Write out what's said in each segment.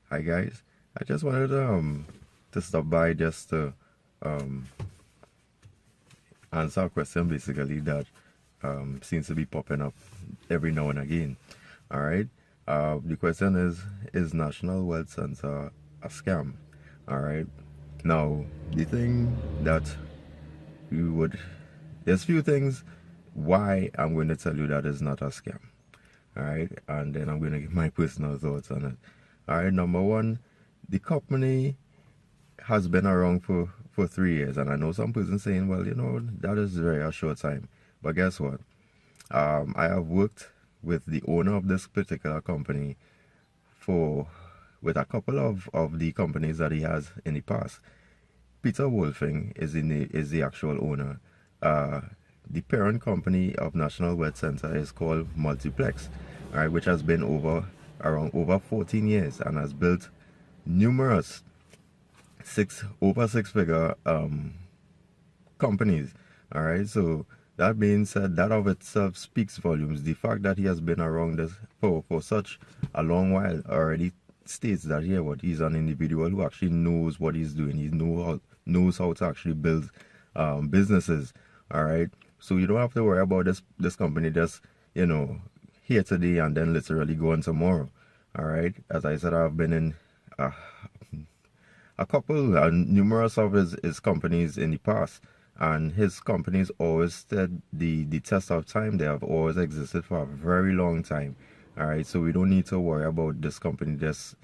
Hi guys, I just wanted to stop by just to um answer a question basically that seems to be popping up every now and again. All right. The question is National Wealth Center a scam? All right. Now the thing that you would there's few things why I'm going to tell you that is not a scam. All right, and then I'm going to give my personal thoughts on it. All right, number one, the company has been around for 3 years, and I know some person saying, well, that is very a short time. But guess what? I have worked with the owner of this particular company for with a couple of the companies that he has in the past. Peter Wolfing is the actual owner. Uh, the parent company of National Wealth Center is called Multiplex, all right, which has been around over 14 years and has built numerous six figure companies. All right, so that being said, that of itself speaks volumes. The fact that he has been around this for such a long while already states that here what he's an individual who actually knows what he's doing. He knows how to actually build businesses. All right, so you don't have to worry about this company just here today and then literally going tomorrow. All right, as I said, I've been in uh, a couple and numerous of his companies in the past, and his companies always stood the test of time. They have always existed for a very long time. All right, so we don't need to worry about this company just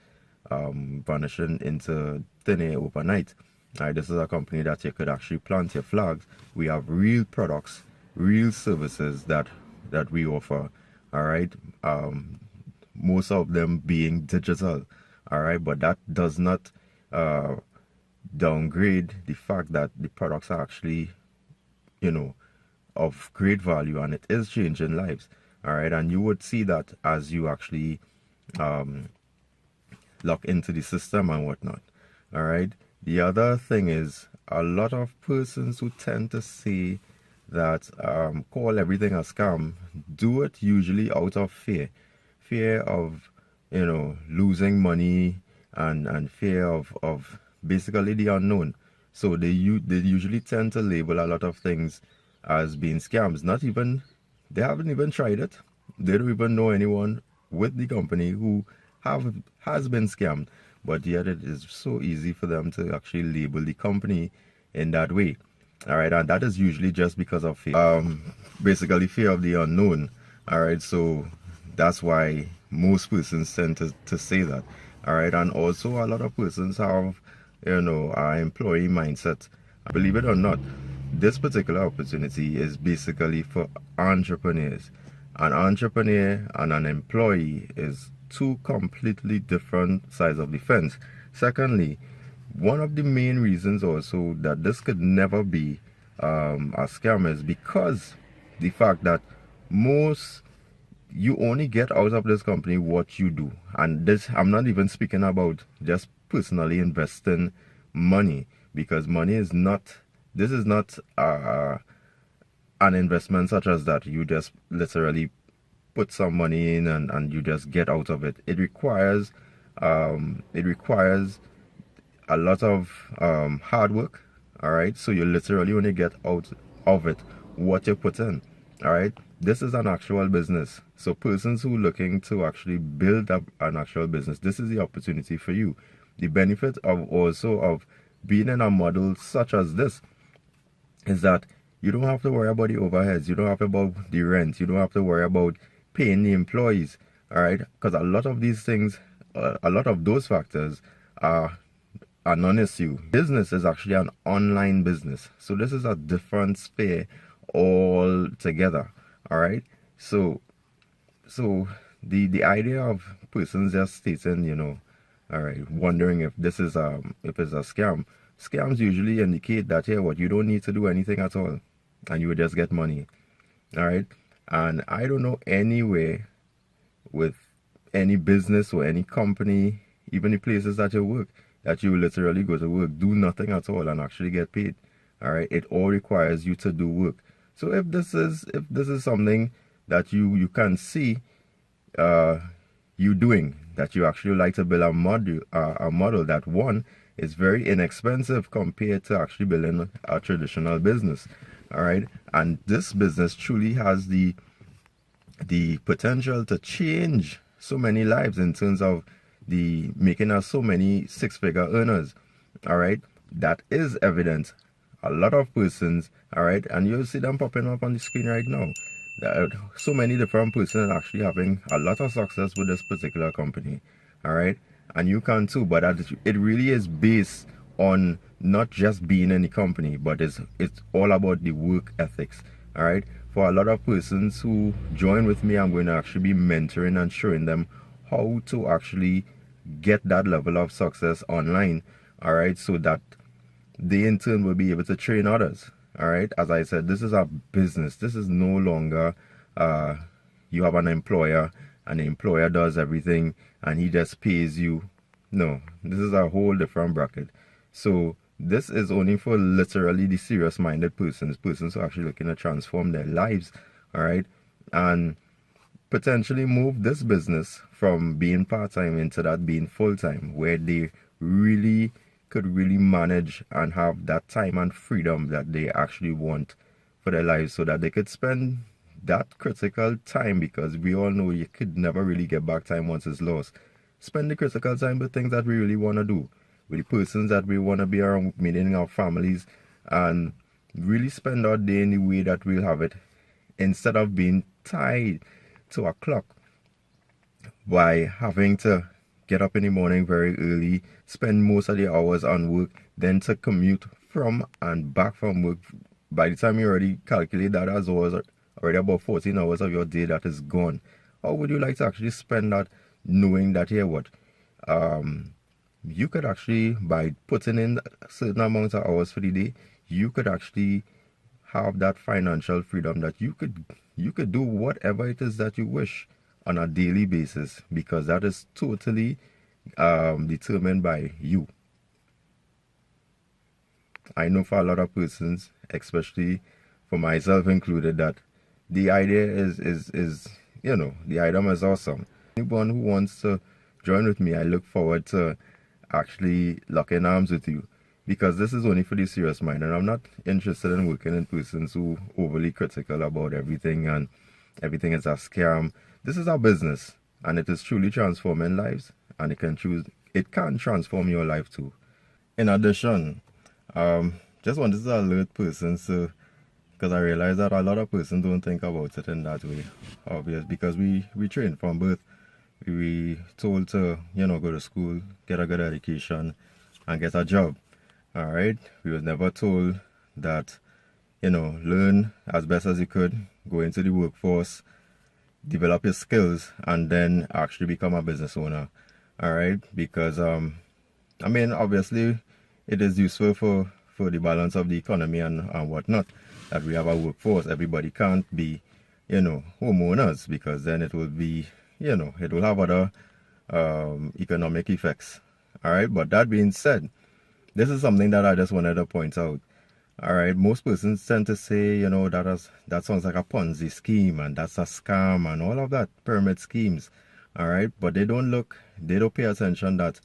vanishing into thin air overnight. All right, this is a company that you could actually plant your flags. We have real products, real services that we offer. All right, most of them being digital. All right, but that does not uh, downgrade the fact that the products are actually, of great value, and it is changing lives. All right, and you would see that as you actually um, lock into the system and whatnot. All right. The other thing is a lot of persons who tend to say that call everything a scam do it usually out of fear of losing money and fear of basically the unknown. So they usually tend to label a lot of things as being scams. Not even they haven't even tried it. They don't even know anyone with the company who has been scammed, but yet it is so easy for them to actually label the company in that way. All right, and that is usually just because of fear. Basically fear of the unknown. All right, so that's why most persons tend to say that. All right, and also a lot of persons have an employee mindset. Believe it or not, this particular opportunity is basically for entrepreneurs. An entrepreneur and an employee is two completely different sides of the fence. Secondly, one of the main reasons also that this could never be a scam is because the fact that most you only get out of this company what you do. And this, I'm not even speaking about just personally investing money, because money is not, this is not an investment such as that you just literally put some money in and you just get out of it. It requires a lot of hard work. All right, so you literally only get out of it what you put in. All right, this is an actual business. So persons who are looking to actually build up an actual business, this is the opportunity for you. The benefit of also of being in a model such as this is that you don't have to worry about the overheads, you don't have to about the rent, you don't have to worry about paying the employees. All right, because a lot of these things, a lot of those factors are a non-issue. Business is actually an online business, so this is a different sphere altogether. All right, so the idea of persons just stating, all right, wondering if this is if it's a scam. Scams usually indicate that here what you don't need to do anything at all, and you will just get money. All right, and I don't know anywhere with any business or any company, even the places that you work, that you literally go to work, do nothing at all, and actually get paid. All right, it all requires you to do work. So if this is something that you can see, uh, you doing, that you actually like to build a model that, one, is very inexpensive compared to actually building a traditional business. All right, and this business truly has the potential to change so many lives in terms of the making us so many six-figure earners. All right, that is evident. A lot of persons, all right, and you'll see them popping up on the screen right now. There are so many different persons actually having a lot of success with this particular company. All right, and you can too, but it really is based on not just being in the company, but it's all about the work ethics. All right, for a lot of persons who join with me, I'm going to actually be mentoring and showing them how to actually get that level of success online. All right, so that they in turn will be able to train others. All right, as I said, this is a business. This is no longer you have an employer and the employer does everything and he just pays you. No, this is a whole different bracket. So this is only for literally the serious-minded persons who are actually looking to transform their lives. All right, and potentially move this business from being part-time into that being full-time, where they really could really manage and have that time and freedom that they actually want for their lives, so that they could spend that critical time, because we all know you could never really get back time once it's lost. Spend the critical time with things that we really want to do, with the persons that we want to be around, meaning our families, and really spend our day in the way that we'll have it, instead of being tied to a clock by having to get up in the morning very early, spend most of the hours on work, then to commute from and back from work. By the time you already calculate that as hours, already about 14 hours of your day that is gone. How would you like to actually spend that, knowing that, here what, you could actually, by putting in a certain amount of hours for the day, you could actually have that financial freedom that you could do whatever it is that you wish on a daily basis, because that is totally determined by you. I know for a lot of persons, especially for myself included, that the idea is the item is awesome. Anyone who wants to join with me, I look forward to actually locking arms with you, because this is only for the serious mind, and I'm not interested in working in persons who overly critical about everything and everything is a scam. This is our business, and it is truly transforming lives, and it can transform your life too. In addition, just wanted to alert persons, because I realize that a lot of persons don't think about it in that way, obvious, because we train from birth. We told to go to school, get a good education, and get a job. All right, we was never told that learn as best as you could, go into the workforce, develop your skills, and then actually become a business owner. All right, because I mean, obviously it is useful for the balance of the economy and whatnot, that we have a workforce. Everybody can't be homeowners, because then it will be it will have other economic effects. All right, but that being said, this is something that I just wanted to point out. All right, most persons tend to say, that sounds like a Ponzi scheme, and that's a scam, and all of that, pyramid schemes. All right, but they don't pay attention that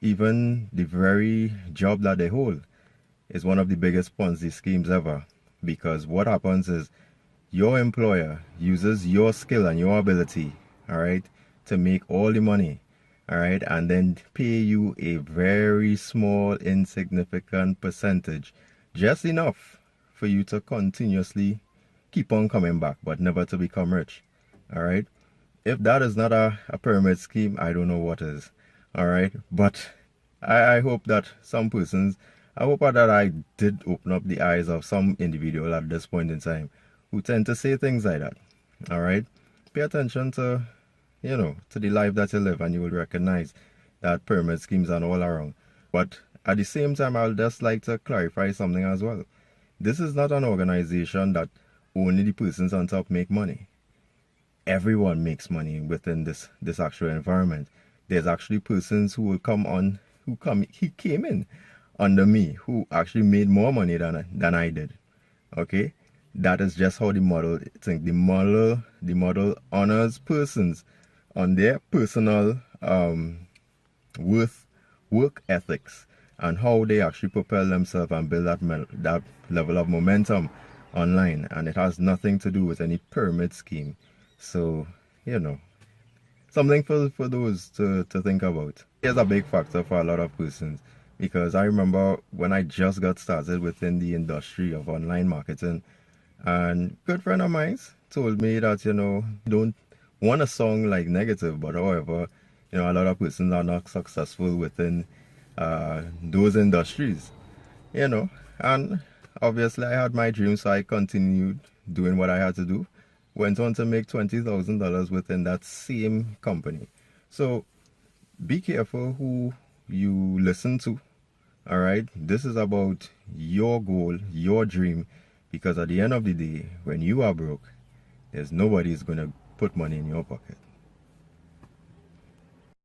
even the very job that they hold is one of the biggest Ponzi schemes ever. Because what happens is, your employer uses your skill and your ability, all right, to make all the money, all right, and then pay you a very small, insignificant percentage, just enough for you to continuously keep on coming back, but never to become rich. All right, if that is not a pyramid scheme, I don't know what is. All right, but I hope that I did open up the eyes of some individual at this point in time who tend to say things like that. All right, pay attention to to the life that you live, and you will recognize that pyramid schemes are all around. But at the same time, I would just like to clarify something as well. This is not an organization that only the persons on top make money. Everyone makes money within this actual environment. There's actually persons who came in under me, who actually made more money than I did. Okay, that is just how the model honors persons on their personal work ethics and how they actually propel themselves and build that level of momentum online, and it has nothing to do with any pyramid scheme. So, you know, something for those to think about. Here's a big factor for a lot of persons, because I remember when I just got started within the industry of online marketing, and a good friend of mine told me that, you know, don't want to sound like negative, but however, you know, a lot of persons are not successful within those industries, you know. And obviously I had my dreams, so I continued doing what I had to do. Went on to make $20,000 within that same company. So be careful who you listen to. All right, this is about your goal, your dream, because at the end of the day, when you are broke, there's nobody who's going to put money in your pocket.